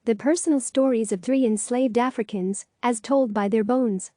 The personal stories of 3 enslaved Africans, as told by their bones.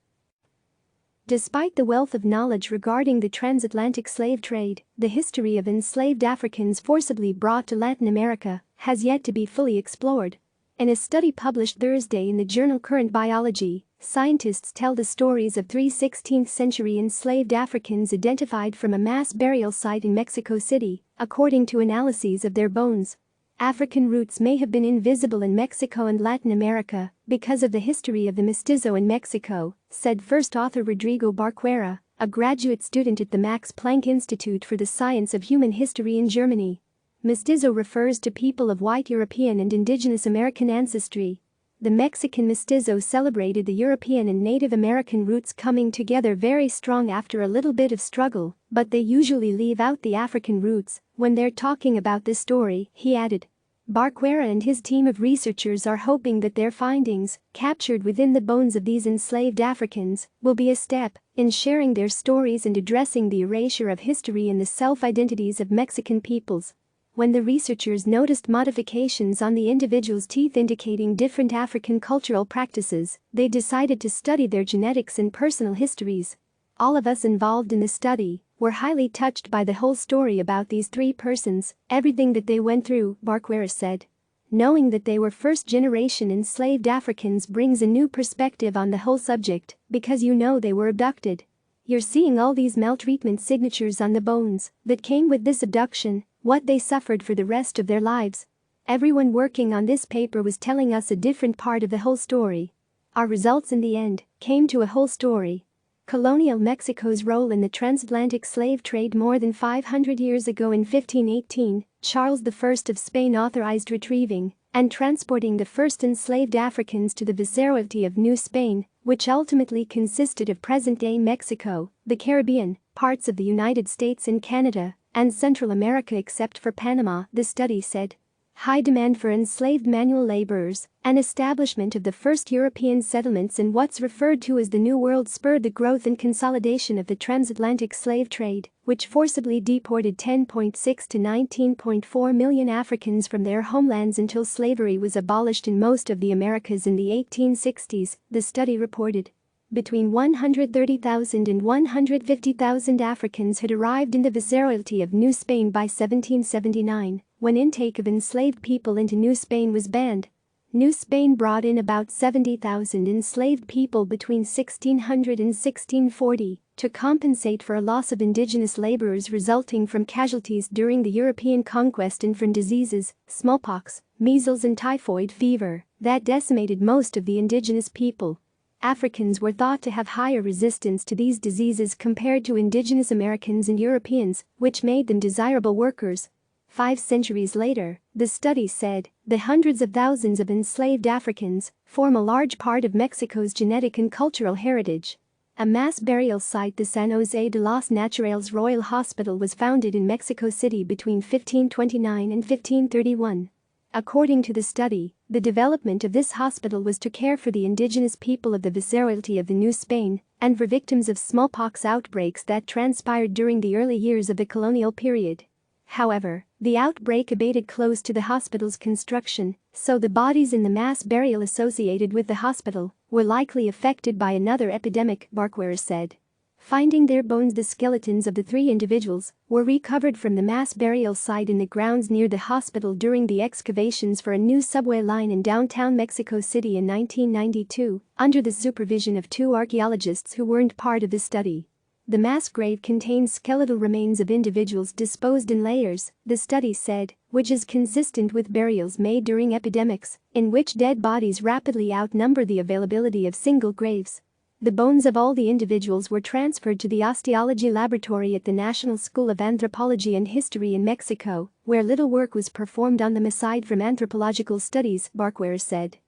Despite the wealth of knowledge regarding the transatlantic slave trade, the history of enslaved Africans forcibly brought to Latin America has yet to be fully explored. In a study published Thursday in the journal Current Biology, scientists tell the stories of 3 16th-century enslaved Africans identified from a mass burial site in Mexico City, according to analyses of their bones. African roots may have been invisible in Mexico and Latin America because of the history of the Mestizo in Mexico, said first author Rodrigo Barquera, a graduate student at the Max Planck Institute for the Science of Human History in Germany. Mestizo refers to people of white European and indigenous American ancestry. The Mexican Mestizo celebrated the European and Native American roots coming together very strong after a little bit of struggle, but they usually leave out the African roots when they're talking about this story, he added. Barquera and his team of researchers are hoping that their findings, captured within the bones of these enslaved Africans, will be a step in sharing their stories and addressing the erasure of history and the self-identities of Mexican peoples. When the researchers noticed modifications on the individual's teeth indicating different African cultural practices, they decided to study their genetics and personal histories. All of us involved in the study were highly touched by the whole story about these 3 persons, everything that they went through, Barquera said. Knowing that they were first-generation enslaved Africans brings a new perspective on the whole subject, because you know they were abducted. You're seeing all these maltreatment signatures on the bones that came with this abduction, what they suffered for the rest of their lives. Everyone working on this paper was telling us a different part of the whole story. Our results in the end came to a whole story. Colonial Mexico's role in the transatlantic slave trade more than 500 years ago in 1518, Charles I of Spain authorized retrieving and transporting the first enslaved Africans to the viceroyalty of New Spain, which ultimately consisted of present-day Mexico, the Caribbean, parts of the United States and Canada, and Central America except for Panama, the study said. High demand for enslaved manual laborers, an establishment of the first European settlements in what's referred to as the New World spurred the growth and consolidation of the transatlantic slave trade, which forcibly deported 10.6 to 19.4 million Africans from their homelands until slavery was abolished in most of the Americas in the 1860s, the study reported. Between 130,000 and 150,000 Africans had arrived in the viceroyalty of New Spain by 1779, when intake of enslaved people into New Spain was banned. New Spain brought in about 70,000 enslaved people between 1600 and 1640 to compensate for a loss of indigenous laborers resulting from casualties during the European conquest and from diseases, smallpox, measles and typhoid fever, that decimated most of the indigenous people. Africans were thought to have higher resistance to these diseases compared to indigenous Americans and Europeans, which made them desirable workers. 5 centuries later, the study said, the hundreds of thousands of enslaved Africans form a large part of Mexico's genetic and cultural heritage. A mass burial site, the San Jose de los Naturales Royal Hospital, was founded in Mexico City between 1529 and 1531. According to the study, the development of this hospital was to care for the indigenous people of the viceroyalty of the New Spain and for victims of smallpox outbreaks that transpired during the early years of the colonial period. However, the outbreak abated close to the hospital's construction, so the bodies in the mass burial associated with the hospital were likely affected by another epidemic, Barquera said. Finding their bones, the skeletons of the 3 individuals were recovered from the mass burial site in the grounds near the hospital during the excavations for a new subway line in downtown Mexico City in 1992, under the supervision of 2 archaeologists who weren't part of the study. The mass grave contains skeletal remains of individuals disposed in layers, the study said, which is consistent with burials made during epidemics, in which dead bodies rapidly outnumber the availability of single graves. The bones of all the individuals were transferred to the osteology laboratory at the National School of Anthropology and History in Mexico, where little work was performed on them aside from anthropological studies, Barquera said.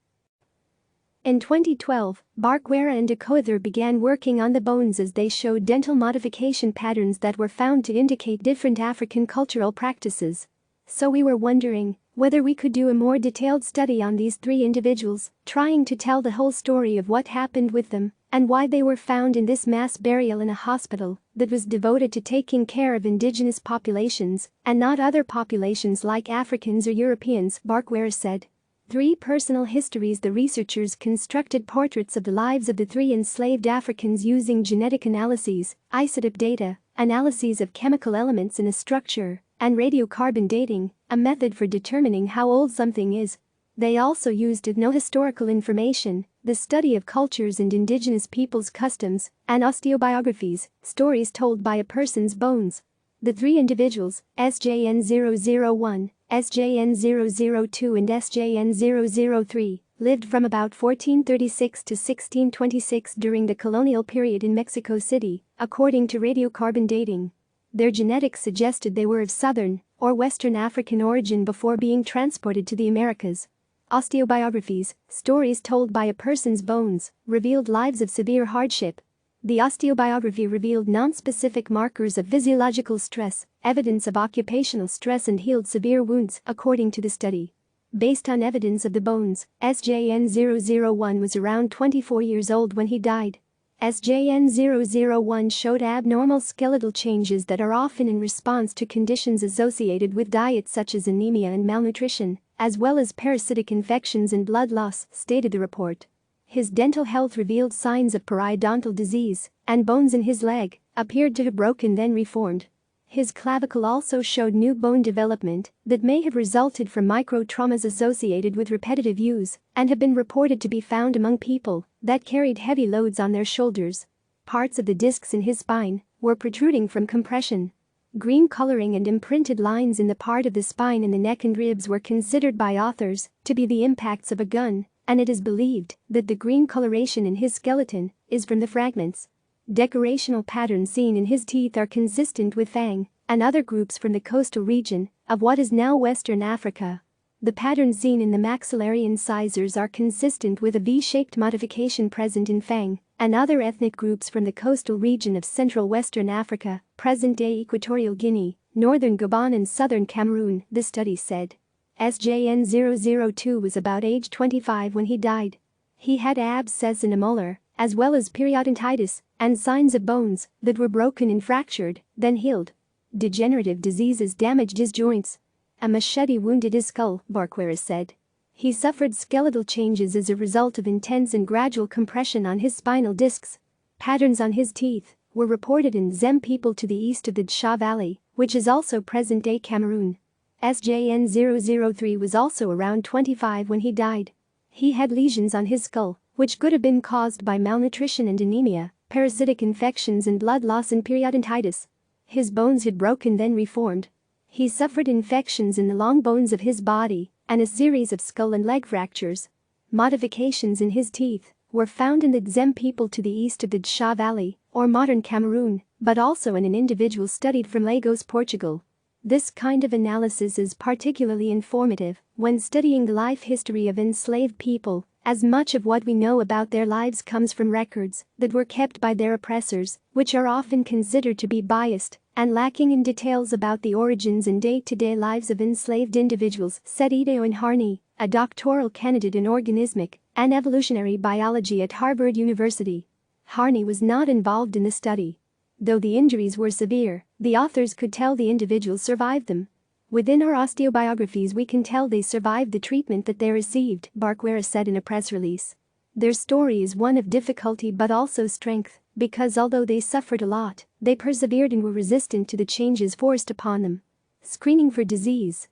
In 2012, Barquera and a co-author began working on the bones as they showed dental modification patterns that were found to indicate different African cultural practices. So we were wondering whether we could do a more detailed study on these 3 individuals, trying to tell the whole story of what happened with them and why they were found in this mass burial in a hospital that was devoted to taking care of indigenous populations and not other populations like Africans or Europeans, Barquera said. 3 Personal histories. The researchers constructed portraits of the lives of the 3 enslaved Africans using genetic analyses, isotope data, analyses of chemical elements in a structure, and radiocarbon dating, a method for determining how old something is. They also used ethnohistorical information, the study of cultures and indigenous peoples' customs, and osteobiographies, stories told by a person's bones. The 3 individuals, SJN001, SJN002 and SJN003, lived from about 1436 to 1626 during the colonial period in Mexico City, according to radiocarbon dating. Their genetics suggested they were of Southern or Western African origin before being transported to the Americas. Osteobiographies, stories told by a person's bones, revealed lives of severe hardship. The osteobiography revealed non-specific markers of physiological stress, evidence of occupational stress and healed severe wounds, according to the study. Based on evidence of the bones, SJN001 was around 24 years old when he died. SJN001 showed abnormal skeletal changes that are often in response to conditions associated with diet such as anemia and malnutrition, as well as parasitic infections and blood loss, stated the report. His dental health revealed signs of periodontal disease, and bones in his leg appeared to have broken then reformed. His clavicle also showed new bone development that may have resulted from micro-traumas associated with repetitive use and have been reported to be found among people that carried heavy loads on their shoulders. Parts of the discs in his spine were protruding from compression. Green coloring and imprinted lines in the part of the spine and the neck and ribs were considered by authors to be the impacts of a gun, and it is believed that the green coloration in his skeleton is from the fragments. Decorational patterns seen in his teeth are consistent with Fang and other groups from the coastal region of what is now Western Africa. The patterns seen in the maxillary incisors are consistent with a V-shaped modification present in Fang and other ethnic groups from the coastal region of central Western Africa, present-day Equatorial Guinea, northern Gabon and southern Cameroon, the study said. SJN002 was about age 25 when he died. He had abscess in a molar, as well as periodontitis, and signs of bones that were broken and fractured, then healed. Degenerative diseases damaged his joints. A machete wounded his skull, Barquera said. He suffered skeletal changes as a result of intense and gradual compression on his spinal discs. Patterns on his teeth were reported in Zem people to the east of the Tsha Valley, which is also present-day Cameroon. SJN003 was also around 25 when he died. He had lesions on his skull, which could have been caused by malnutrition and anemia, parasitic infections and blood loss and periodontitis. His bones had broken then reformed. He suffered infections in the long bones of his body and a series of skull and leg fractures. Modifications in his teeth were found in the Zem people to the east of the Tsha Valley, or modern Cameroon, but also in an individual studied from Lagos, Portugal. This kind of analysis is particularly informative when studying the life history of enslaved people, as much of what we know about their lives comes from records that were kept by their oppressors, which are often considered to be biased and lacking in details about the origins and day-to-day lives of enslaved individuals, said Ideo Harney, a doctoral candidate in organismic and evolutionary biology at Harvard University. Harney was not involved in the study. Though the injuries were severe, the authors could tell the individuals survived them. Within our osteobiographies we can tell they survived the treatment that they received, Barquera said in a press release. Their story is one of difficulty but also strength, because although they suffered a lot, they persevered and were resistant to the changes forced upon them. Screening for disease.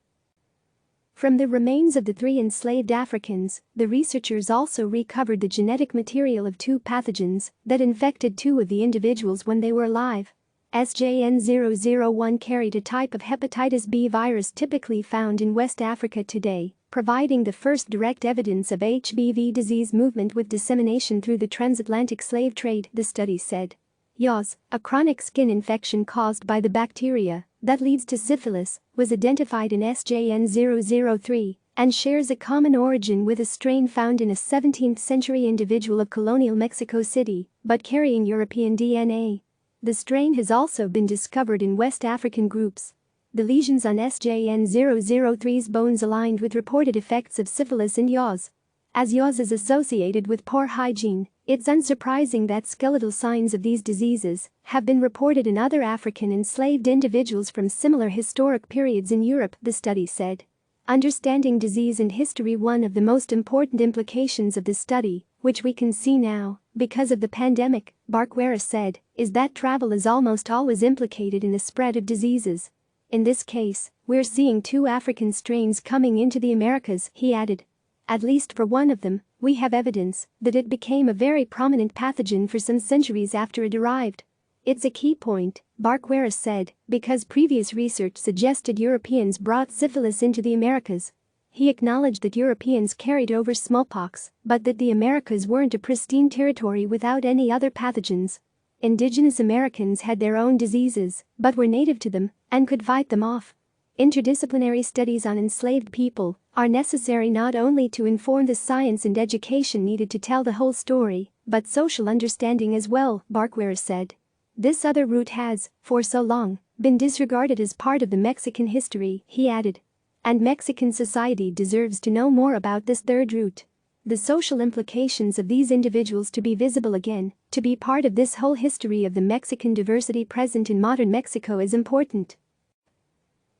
From the remains of the 3 enslaved Africans, the researchers also recovered the genetic material of 2 pathogens that infected 2 of the individuals when they were alive. SJN001 carried a type of hepatitis B virus typically found in West Africa today, providing the first direct evidence of HBV disease movement with dissemination through the transatlantic slave trade, the study said. Yaws, a chronic skin infection caused by the bacteria that leads to syphilis, was identified in SJN003 and shares a common origin with a strain found in a 17th century individual of colonial Mexico City, but carrying European DNA. The strain has also been discovered in West African groups. The lesions on SJN003's bones aligned with reported effects of syphilis and yaws. As yaws is associated with poor hygiene, it's unsurprising that skeletal signs of these diseases have been reported in other African enslaved individuals from similar historic periods in Europe, the study said. Understanding disease and history. One of the most important implications of this study, which we can see now, because of the pandemic, Barquera said, is that travel is almost always implicated in the spread of diseases. In this case, we're seeing 2 African strains coming into the Americas, he added. At least for one of them, we have evidence that it became a very prominent pathogen for some centuries after it arrived. It's a key point, Barquera said, because previous research suggested Europeans brought syphilis into the Americas. He acknowledged that Europeans carried over smallpox, but that the Americas weren't a pristine territory without any other pathogens. Indigenous Americans had their own diseases, but were native to them and could fight them off. Interdisciplinary studies on enslaved people are necessary not only to inform the science and education needed to tell the whole story, but social understanding as well, Barquera said. This other route has, for so long, been disregarded as part of the Mexican history, he added. And Mexican society deserves to know more about this third route. The social implications of these individuals to be visible again, to be part of this whole history of the Mexican diversity present in modern Mexico is important.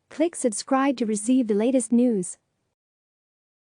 Click subscribe to receive the latest news.